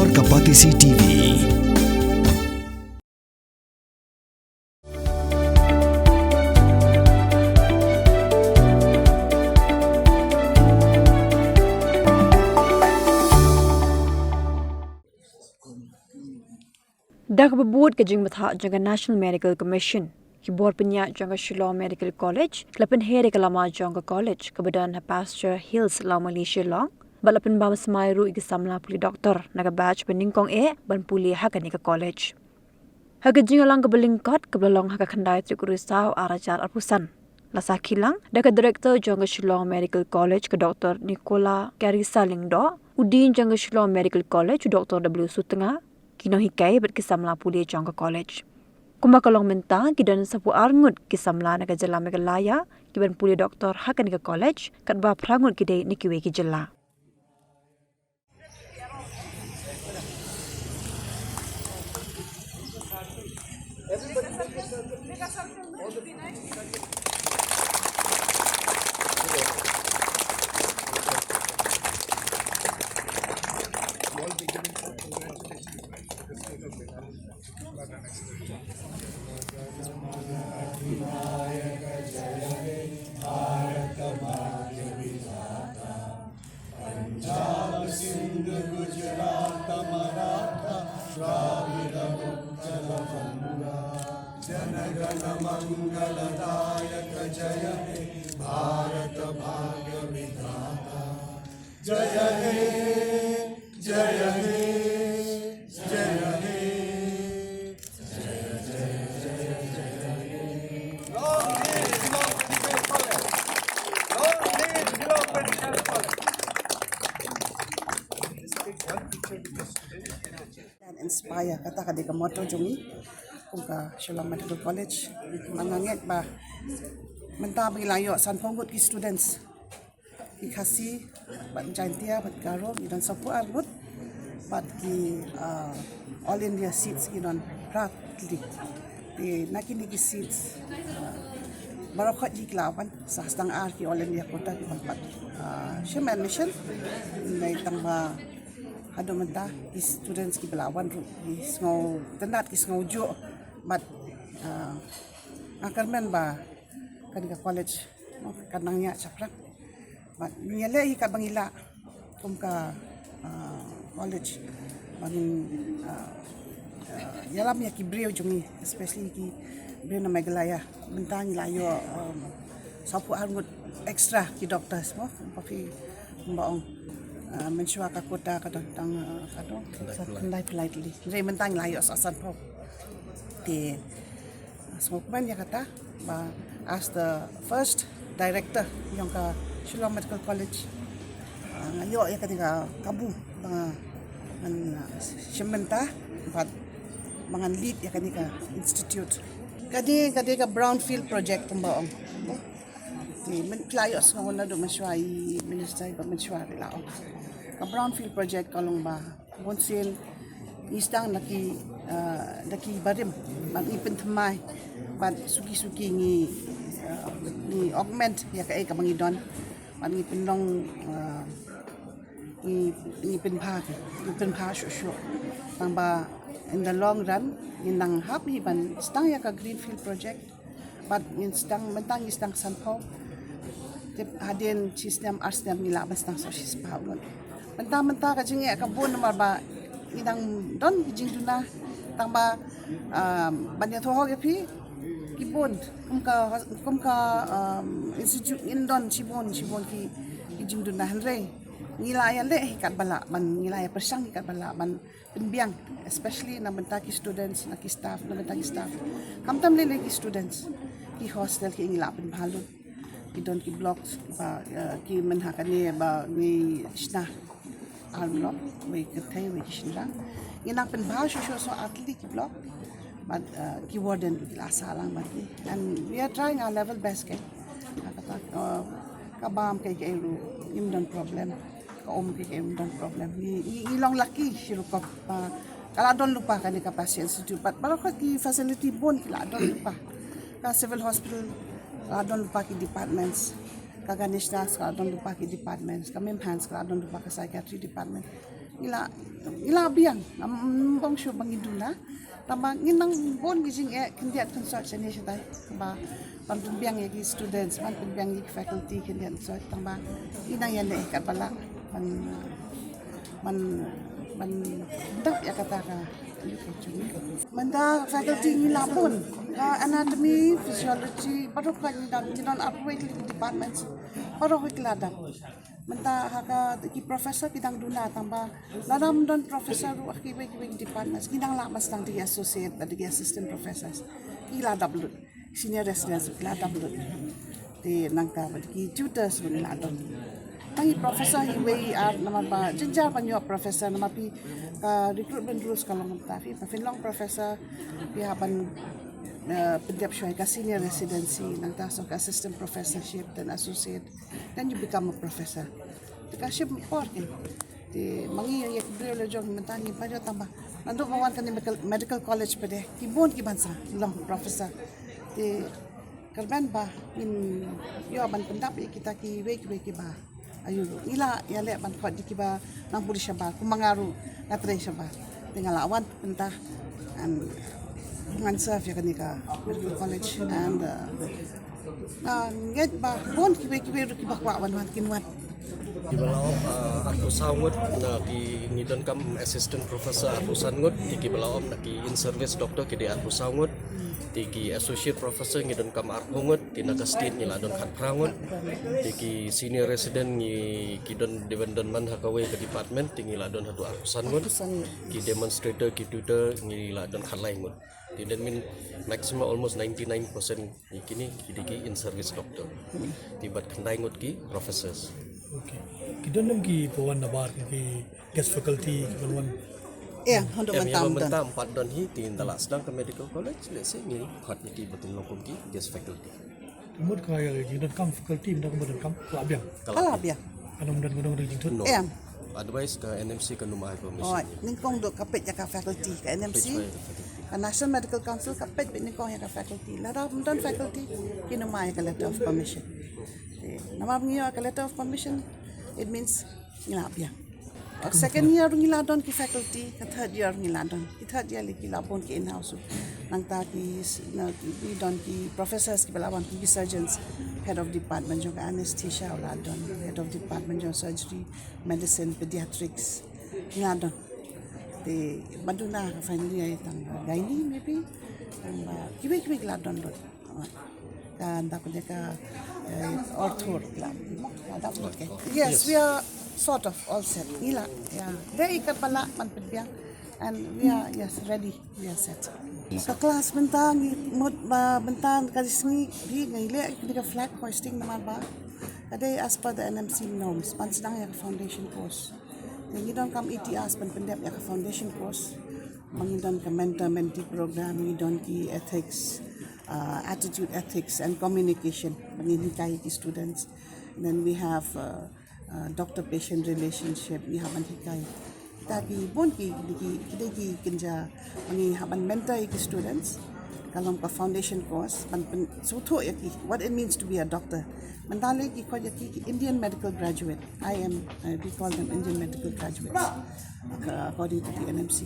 Warga Patisi TV. Dak bebuat ke jeng betha jang National Medical Commission. Kibor penyak jang Shillong Medical College, kelapen here ke lama jang college kebedan Pasture Hills la Malaysia long. Balapen bam semairu igi samla puli doktor naga batch peningkong ban puli hakan ke college. Haga jing lang ke belingkot ke belong haga khandai trikurisau arajar arpusan. Lasa kilang dak director jang Shillong Medical College ke Dr. Nicola Carissa Lingdo, udin jang Shillong Medical College Dr. W Sutenga kino hikai bet kisamla puli jang college. Kuma kalong mentang kidan sapu arngut kisamla naga jela megalaya kiban puli doktor hakan ke college kat ba prangut kidai nikiwe ki jela. Inspire kata kadi ke moto jungi kumka Shillong Medical College manganget ba menta bilayo san ponggut ki students ki khasi bat jantia bat garo dan sapu arbut bat ki all India seats ki non prat di nakini ki seats barokot ji klawan sastang ar ki all India kota ki tempat shemen mission nai tangba ada menta students ki belawan ki ngau tenat ki ngau jo mat akan men ba kan ke college kan nangnya caprak mat nyele hi ka bangila kum ka college bangin yalam ya ki brio jungi especially ki brio na megalaya bentang layo sapu arngut extra ki doctors mo papi mbaong mensua ka kota ka tang kado life lightly re mentang layo sasan po di smokman ya kata ba as the first director yang ka Shillong Medical College ngayo ya kata kabu ba an sementa bat mangan lead ya kata institute kadi ka brownfield project kumbaong di menplayo sa ngona do mensuai minister ba mensuai lao ka brownfield project kalong ba bonsin istang naki barim mag ipin thamai bat suki ni augment ya ka mangidon man ipin long ipin pa sho tamba in the long run inang happy ban stang ya ka greenfield project but instang mentang istang sanpo tip hadin sistem arstem nila bastang so sis paulon menta ka jinge ka bon mar ba idang don jing duna tamba banya tho ya pi kibon kumka institute indon chibon ki jing duna hanre nilaya le kat bala man nilaya persang kat bala man penbiang especially na menta ki students na ki staff kamtam le ki students ki hostel ki ingla pen bhalu ki don ki blocks ba ki menhakani ba ni shna block we katay we shna ina pen bhaw so atli ki block but ki warden ki asalang ba ki and we are trying our level best ke kata kabam ke ru imdan problem ka ke imdan problem ilong laki shiru ka kala don lupa kan ka pasien institute but balo ki facility bon kila don lupa ka civil hospital kadon lupa ki departments kaganistas kadon lupa ki departments kami hands kadon lupa ka psychiatry department ila biang bang syo bang iduna tama nginang bon gijing kendiat consort sene siya ba pambiang gi students man pambiang gi faculty kendiat consort tama inang yan ka pala man dap ya kata ka manda faculty nila pun anatomy physiology baru ka ni don operate departments baru ko menta haka ki professor kidang duna tamba ladam don professor ru akibai departments kidang la mas tang di associate di assistant professors ila double senior residents ila double di nangka ki tutors bun la don tangi professor hiwei nama ba jenjar panyo professor nama pi recruitment rules kalau mentafi pafilong professor pi haban pendap syai ka senior residency nang tasok assistant professorship dan associate then you become a professor kasi important di mangi yak brio jong mentani pa jo tamba nando mawan kan medical college pede kibon ki bansa long professor di karban ba in yo ban pendap kita ki we ba ayu ila ya le ban ko di ki ba nang puri syaba kumangaru natre syaba tinggal awan pentah and answer ya kanika medical college and get ba bon kibe ru kiba kwa wan kinwan di balaw aku sangut na ki ngidon kam assistant professor aku sangut di balaw na ki in service doctor ki di aku sangut di ki associate professor ngidon kam arpungut di naga state ni ladon khat prangut di ki senior resident ni kidon devendon man hakawe ke department tingi ladon hadu aku sangut ki demonstrator ki tutor ni ladon khat laingut di dan min maximum almost 99% kini ki in service doctor tibat khandai ngut ki professors. Okay. Kita nam ki pawan nabar ki guest faculty pawan. Untuk mentam 4 don hi tin dalak sedang ke medical college let's say ni khat ni ki betul lokum ki guest faculty. Umur kaya ki dan kam faculty dan kemudian kam labiang. Labiang. Anam dan godong ring tun. Advice ke NMC ke numai permission. Oh, ningkong do kapet ya ka faculty ke NMC. National Medical Council kapet ningkong ya ka faculty. Lara don faculty kinumai ka letter of permission. Nama ngiyo ka letter of permission it means labiang. Second year ngiladon ki faculty, ka third year ngiladon. Ki third year li kilabon ki in-house. Nang ta ki don ki professors ki balawan ki surgeons, head of department jo anesthesia uladon, head of department jo surgery, medicine, pediatrics ngiladon. Te maduna finally ay tang gynae maybe. Tang kibi ngiladon dot. Kan ta ko ka ortho lab. Yes, we are sort of all set. Ila, yeah. Very kapala man pedbiang, and we are ready. We are set. Sa class bentang mod bentang kasing di ngayle kita flag hoisting naman ba? Kada as per the NMC norms, pansidang ya foundation course. Yung don kam ETS pan pendep ya foundation course. Mangidon ka mentor-mentee program, ngidon ki ethics, attitude ethics and communication. Mangihikay ki students. And then we have doctor-patient relationship ni haban hikay. Tapi bon ki kinja mangi haban mentor ki students kalom ka foundation course pan suto yaki what it means to be a doctor. Mandali ki ko yaki Indian medical graduate. We call them Indian medical graduates according to the NMC.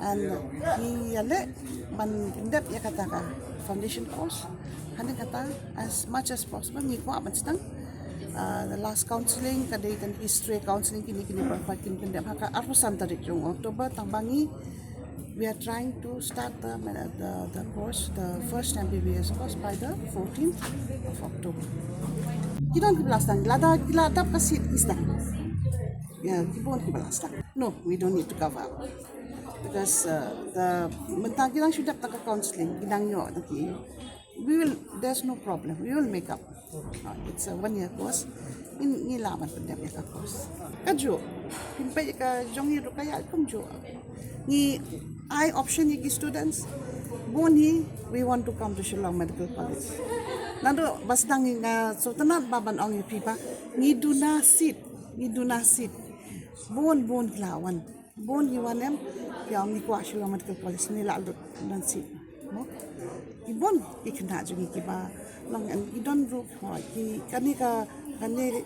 And ni yale man indep yakata ka foundation course. Hanin kata as much as possible ni ko aban stang the last counseling kadai kan history counseling kini berfakin pendek haka arusan tarik jong Oktober tambangi we are trying to start the course the first MBBS course by the 14th of October. Kita nak belastang lada kasih istang. Yeah, kita belastang. No, we don't need to cover up because the mentang kita sudah tak counseling kita nyo nanti. There's no problem. We will make up. It's a 1-year course. Ini laman pandemik ka course. Kajo, himpai ka jongi ro kaya kumjo. Ni I option ni students. Boni we want to come to Shillong Medical College. Nando basdang nga so tanat baban ong pipa. Ni do na sit. Bon klawan. Bon hiwanem yang ni kwa Shillong Medical College ni lalu dan sit. No? Ibon ikna jungi kiba lang idon ru ki kani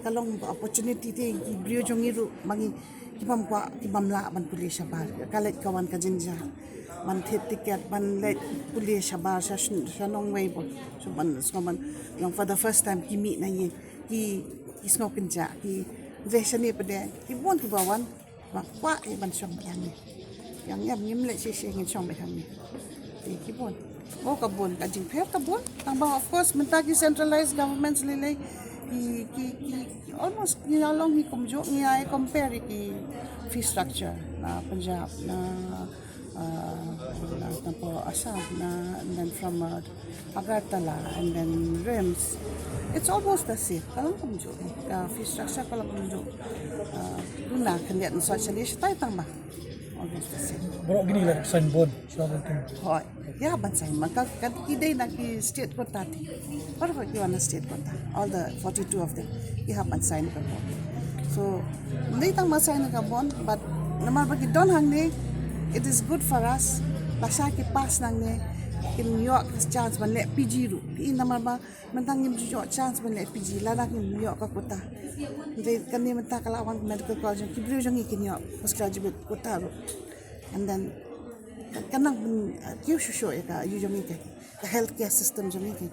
kalong opportunity te ki brio jongi ru mangi kibam la ban pulis sabar kalet kawan ka jinja man thet tiket ban let pulis sabar shanong way bo so man long for the first time ki meet na ye ki snok kinja ki veshani pade ki bon ki bawan ba kwa e ban shong yang nyim le she ngin shong be thang ni ki bon o ka bon ka jing pher ka bon tang ba of course menta ki centralized governments le ki almost ni along hi kumjo ni ai compare ki fee structure na Punjab na po Assam na and then from Agartala and then RIMS it's almost the same kalau kumjo ka fee structure kalau kumjo guna kandiat socialist tai tang ba almost the same Bro gini lah sign board siapa tu. hoy ya bansai maka kidai na ki state kota ti par ho ki wana state kota all the 42 of them ki hapan sign ka bon so hindi tang masign ka bon but naman bagi don hang ni it is good for us basa ki pass nang ni in New York chance ban le PG ru in naman ba mentang nim jo chance ban le PG la nak New York ka kota jadi kan ni mentang kalawan medical college ki bru jong ki New York postgraduate kota ru and then kanang kiu shusho ka yu jong ke the healthcare system jong ke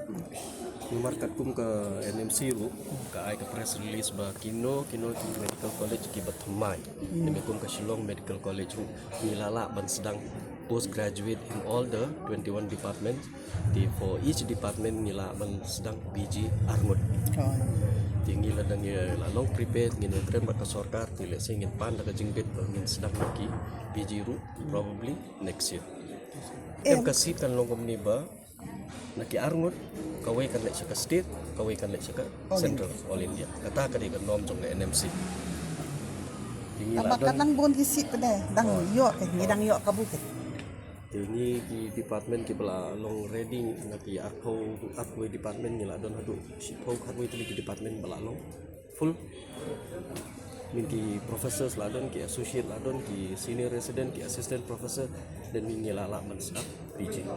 markat kum ke NMC ru ka ai ka press release ba kino ki medical college ki batmai demi kum ka Shillong Medical College ru nilala ban sedang postgraduate in all the 21 departments for each department nila ban sedang PG Armut tinggi la dang la long prepared ngin trem ba ka sarkar tile singin pan da ka jingbet ngin sedang lagi PG ru probably next year em kasih kan long ni ba naki Armut kawai kan lek ka state kawai kan lek ka central all India kata ka di kan nom jong NMC tinggi la tabakan nang bon ki sit pade dang yo ke ni dang yo ka bukit tinggi ki department ki bala long reading naki akho department ni la don hadu shipho khatwi tili ki department bala long full min ki professors la don ki associate la don ki senior resident ki assistant professor dan min ni la man sedap PG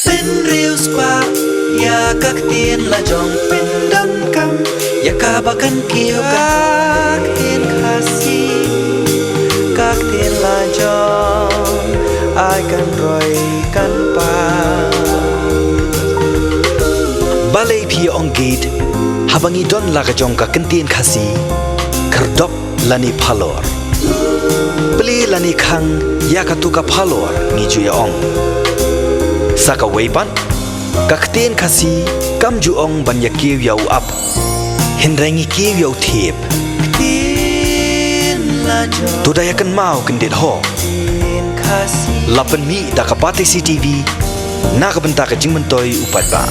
Pin riu spa ya kak tin la jong pin dam kam ya ka bakan kiyo kak tin khasi kak tin la jong ai kan roi kan pa balai phi ong gate habangi don la ka jong ka kan tin khasi khardop lani phalor bli lani khang ya ka tu ka phalor ni ju ya ong saka weipan kakten khasi kamju ong ban ya kiw yau up hinrangi kiw yau thep tin la jo to da yakan mau kendit ho lapan mi da kapate CTV na ka benta ka jingman toy upat ba